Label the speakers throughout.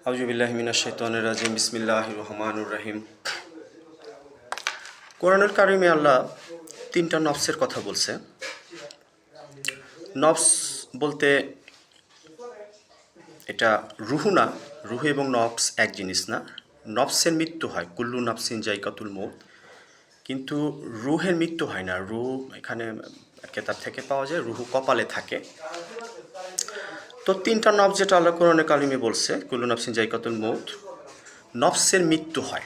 Speaker 1: আউযুবিল্লাহি মিনাশ শাইতানির রাজিম বিসমিল্লাহির রহমানির রহিম। কোরআনুল কারিমে আল্লাহ তিনটা নফসের কথা বলছে। নফস বলতে এটা রুহু না, রুহু এবং নফস এক জিনিস না। নফসের মৃত্যু হয়, কুল্লু নাফসিন জাইকাতুল মউত, কিন্তু রুহের মৃত্যু হয় না। রুহ এখানে কেতাব থেকে পাওয়া যায়, রুহু কপালে থাকে। তো তিনটা নফস যেটা আল্লাহ কোরআনে কারিমে বলছে, কুল্লু নাফসিন জাইকাতুল মউত, নফসের মৃত্যু হয়।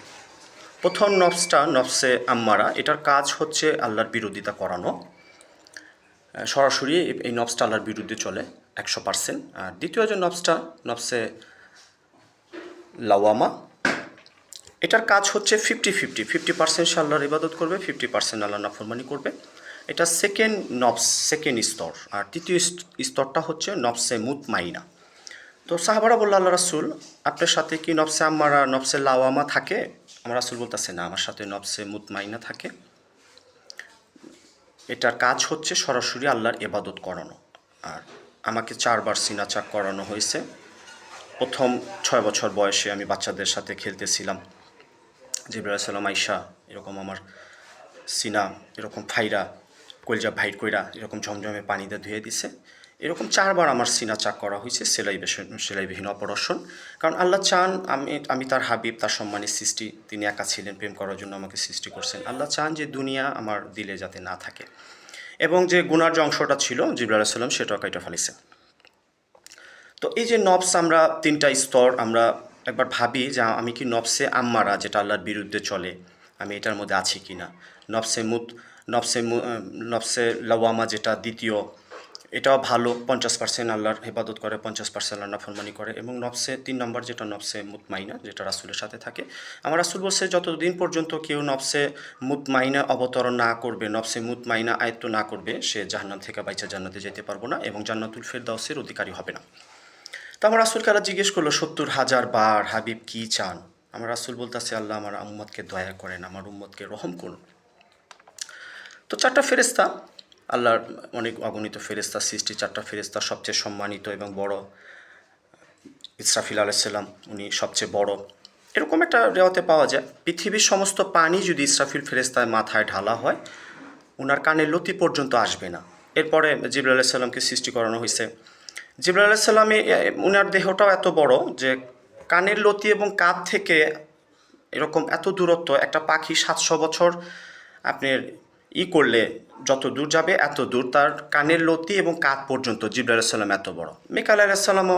Speaker 1: প্রথম নফসটা নফসে আম্মারা, এটার কাজ হচ্ছে আল্লাহর বিরোধিতা করানো। সরাসরি এই নফসটা আল্লাহর বিরুদ্ধে চলে 100%। আর দ্বিতীয় যে নফসটা নফসে লাওয়ামা, এটার কাজ হচ্ছে 50-50 সে আল্লাহর ইবাদত করবে, 50% আল্লাহ নাফরমানি করবে। এটা সেকেন্ড নফস, সেকেন্ড স্তর। আর তৃতীয় স্তরটা হচ্ছে নফসে মুতমাইনা। তো সাহাবারা বলল, আল্লাহ রাসূল, আপনার সাথে কি নফসে আম্মারা, নফসে লাওয়ামা থাকে? আমার রাসূল বলতেছে, না, আমার সাথে নফসে মুতমাইনা থাকে। এটার কাজ হচ্ছে সরাসরি আল্লাহর ইবাদত করানো। আর আমাকে 4 বার সিনা চাক করানো হয়েছে। প্রথম 6 বছর বয়সে আমি বাচ্চাদের সাথে খেলতেছিলাম, জিবরাইল আলাইহিস সালাম আইসা এরকম আমার সিনা এরকম ফাইরা, কলজা ভাইট কইরা এরকম ঝমঝমে পানিতে ধুয়ে দিছে। এরকম 4 বার আমার সিনা চাক করা হয়েছে, সেলাইবিহীন অপারেশন। কারণ আল্লাহ চান আমি তার হাবিব, তার সম্মানের সৃষ্টি, তিনি একা ছিলেন, প্রেম করার জন্য আমাকে সৃষ্টি করছেন। আল্লাহ চান যে দুনিয়া আমার দিলে যাতে না থাকে, এবং যে গুনার যে অংশটা ছিল জিবরাইল আলাইহিস সালাম সেটাও কাইটা ফেলেছে। তো এই যে নফস, আমরা তিনটা স্তর, আমরা একবার ভাবি যে আমি কি নফসে আম্মারা, যেটা আল্লাহর বিরুদ্ধে চলে, আমি এটার মধ্যে আছি কি না। নফসে লাওয়ামা যেটা দ্বিতীয়, এটাও ভালো, 50% আল্লাহর হেফাজত করে, 50% আল্লাহ নাফরমানি করে। এবং নফসে 3 নম্বর যেটা নফসে মুতমাইনা, যেটা রাসূলের সাথে থাকে। আমার রাসূল বলছে, যতদিন পর্যন্ত কেউ নফসে মুতমাইনা অবতরণ না করবে, নফসে মুতমাইনা আয়ত্ত না করবে, সে জাহান্নাম থেকে বাইচা জান্নাতে যেতে পারবো না এবং জান্নাতুল ফেরদাউসের অধিকারী হবে না। তো আমার রাসূলকে আল্লাহ জিজ্ঞেস করলো 70,000 বার, হাবিব কি চান? আমার রাসূল বলতেছে, আল্লাহ আমার উম্মতকে দয়া করেন, আমার উম্মতকে রহম করুন। তো 4টা ফেরেশতা, আল্লাহর অনেক অগণিত ফেরেশতা সৃষ্টি, 4টা ফেরেশতা সবচেয়ে সম্মানিত এবং বড়। ইসরাফিল আলাইহিস সালাম, উনি সবচেয়ে বড়। এরকম একটা রেওয়াতে পাওয়া যায়, পৃথিবীর সমস্ত পানি যদি ইসরাফিল ফেরেশতার মাথায় ঢালা হয়, ওনার কানের লতি পর্যন্ত আসবে না। এরপরে জিবরাইল আলাইহিস সালামকে সৃষ্টি করানো হয়েছে। জিবরাইল আলাইহিস সালামে উনার দেহটাও এত বড় যে কানের লতি এবং কাঁধ থেকে এরকম এত দূরত্ব, একটা পাখি 700 বছর আপনার করলে যত দূর যাবে, এত দূর তার কানের লতি এবং কাঁধ পর্যন্ত জিবরাইল আলাইহিস সালাম এত বড়। মিকাইল আলাইহিস সালামও